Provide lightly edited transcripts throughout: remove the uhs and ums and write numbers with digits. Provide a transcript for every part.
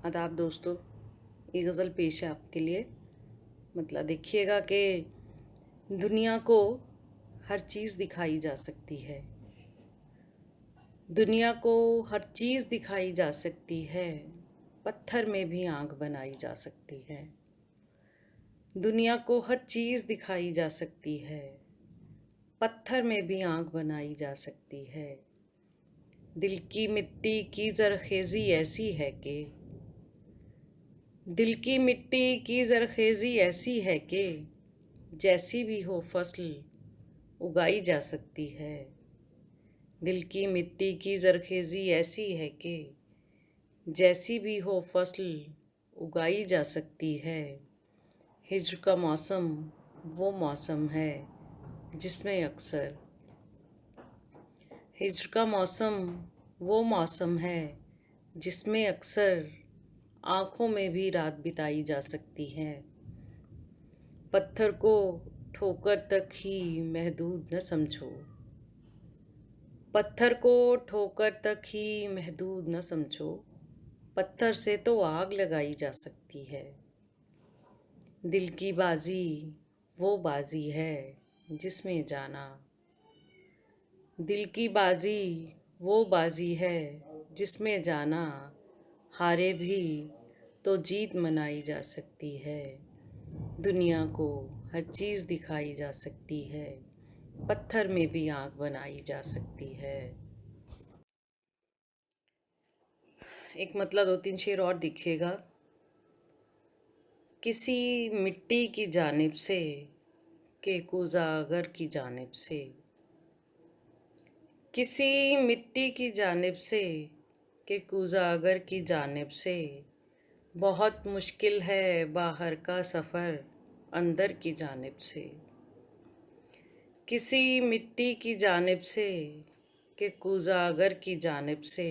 आदाब दोस्तों, ये गज़ल पेश है आपके लिए। मतलब देखिएगा कि दुनिया को हर चीज़ दिखाई जा सकती है। दुनिया को हर चीज़ दिखाई जा सकती है। पत्थर में भी आँख बनाई जा सकती है। दुनिया को हर चीज़ दिखाई जा सकती है। पत्थर में भी आँख बनाई जा सकती है। दिल की मिट्टी की ज़रख़ेज़ी ऐसी है कि दिल की मिट्टी की ज़रख़ेज़ी ऐसी है कि जैसी भी हो फसल उगाई जा सकती है। दिल की मिट्टी की ज़रख़ेज़ी ऐसी है कि जैसी भी हो फसल उगाई जा सकती है। हिज्र का मौसम वो मौसम है जिसमें अक्सर हिज्र का मौसम वो मौसम है जिसमें अक्सर आँखों में भी रात बिताई जा सकती है। पत्थर को ठोकर तक ही महदूद न समझो। पत्थर को ठोकर तक ही महदूद न समझो। पत्थर से तो आग लगाई जा सकती है। दिल की बाजी वो बाजी है जिसमें जाना दिल की बाजी वो बाजी है जिसमें जाना हारे भी तो जीत मनाई जा सकती है। दुनिया को हर चीज़ दिखाई जा सकती है। पत्थर में भी आँख बनाई जा सकती है। एक मतलब दो तीन शेर और दिखेगा। किसी मिट्टी की जानिब से के कुजागर की जानिब से किसी मिट्टी की जानिब से के कुजागर की जानिब से बहुत मुश्किल है बाहर का सफ़र अंदर की जानिब से। किसी मिट्टी की जानिब से के कुजागर की जानिब से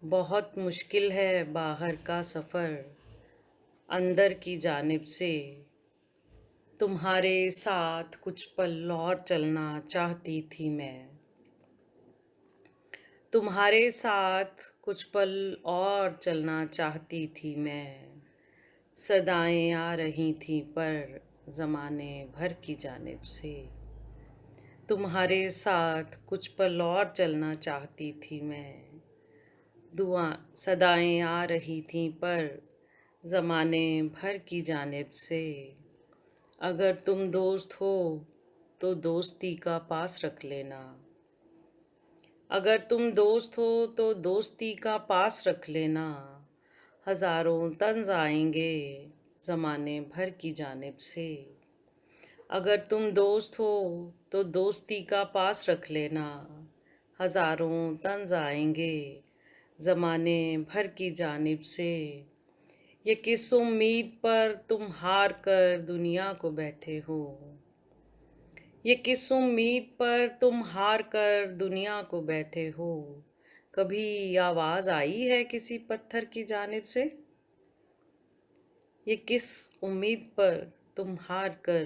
बहुत मुश्किल है बाहर का सफ़र अंदर की जानिब से। तुम्हारे साथ कुछ पल और चलना चाहती थी मैं। तुम्हारे साथ कुछ पल और चलना चाहती थी मैं। सदाएं आ रही थीं पर ज़माने भर की जानिब से। तुम्हारे साथ कुछ पल और चलना चाहती थी मैं। सदाएं आ रही थीं पर ज़माने भर की जानिब से। अगर तुम दोस्त हो तो दोस्ती का पास रख लेना। अगर तुम दोस्त हो तो दोस्ती का पास रख लेना। हज़ारों तंज़ आएंगे ज़माने भर की जानिब से। अगर तुम दोस्त हो तो दोस्ती का पास रख लेना। हज़ारों तंज़ आएंगे ज़माने भर की जानिब से। ये किस उम्मीद पर तुम हार कर दुनिया को बैठे हो। ये किस उम्मीद पर तुम हार कर दुनिया को बैठे हो। कभी आवाज़ आई है किसी पत्थर की जानिब से। ये किस उम्मीद पर तुम हार कर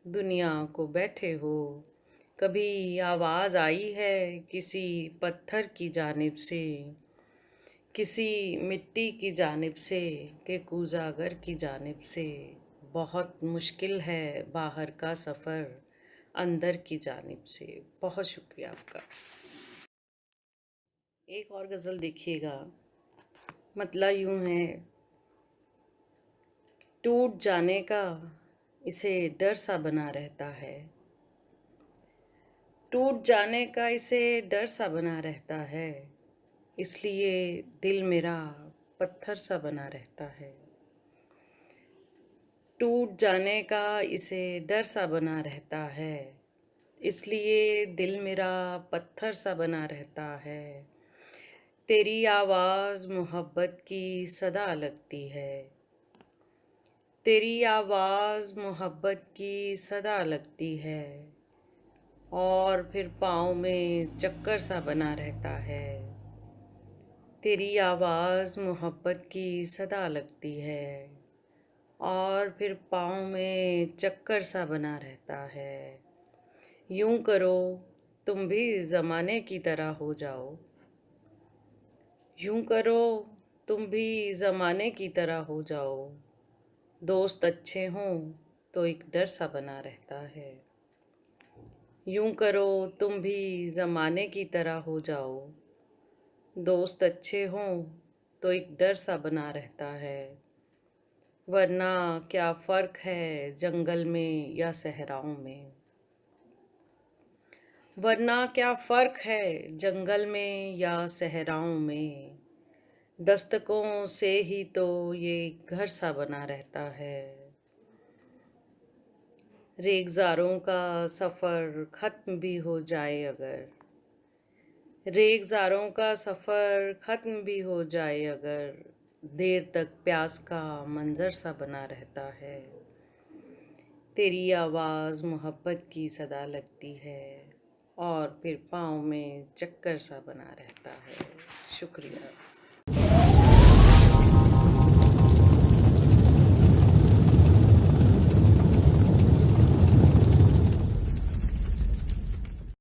दुनिया को बैठे हो। कभी आवाज़ आई है किसी पत्थर की जानिब से। किसी मिट्टी की जानिब से के कुजागर की जानिब से। बहुत मुश्किल है बाहर का सफ़र अंदर की जानिब से। बहुत शुक्रिया आपका। एक और गज़ल देखिएगा। मतलब यूँ है, टूट जाने का इसे डर सा बना रहता है। टूट जाने का इसे डर सा बना रहता है। इसलिए दिल मेरा पत्थर सा बना रहता है। टूट जाने का इसे डर सा बना रहता है। इसलिए दिल मेरा पत्थर सा बना रहता है। तेरी आवाज़ मोहब्बत की सदा लगती है। तेरी आवाज़ मोहब्बत की सदा लगती है। और फिर पाँव में चक्कर सा बना रहता है। तेरी आवाज़ मोहब्बत की सदा लगती है। और फिर पाँव में चक्कर सा बना रहता है। यूं करो तुम भी ज़माने की तरह हो जाओ। यूं करो तुम भी ज़माने की तरह हो जाओ। दोस्त अच्छे हों तो एक डर सा बना रहता है। यूं करो तुम भी ज़माने की तरह हो जाओ। दोस्त अच्छे हों तो एक डर सा बना रहता है। वरना क्या फ़र्क है जंगल में या सहराओं में। वरना क्या फ़र्क है जंगल में या सहराओं में। दस्तकों से ही तो ये घर सा बना रहता है। रेगज़ारों का सफ़र ख़त्म भी हो जाए अगर, रेगज़ारों का सफ़र ख़त्म भी हो जाए अगर, देर तक प्यास का मंज़र सा बना रहता है। तेरी आवाज़ मोहब्बत की सदा लगती है और फिर पाँव में चक्कर सा बना रहता है। शुक्रिया।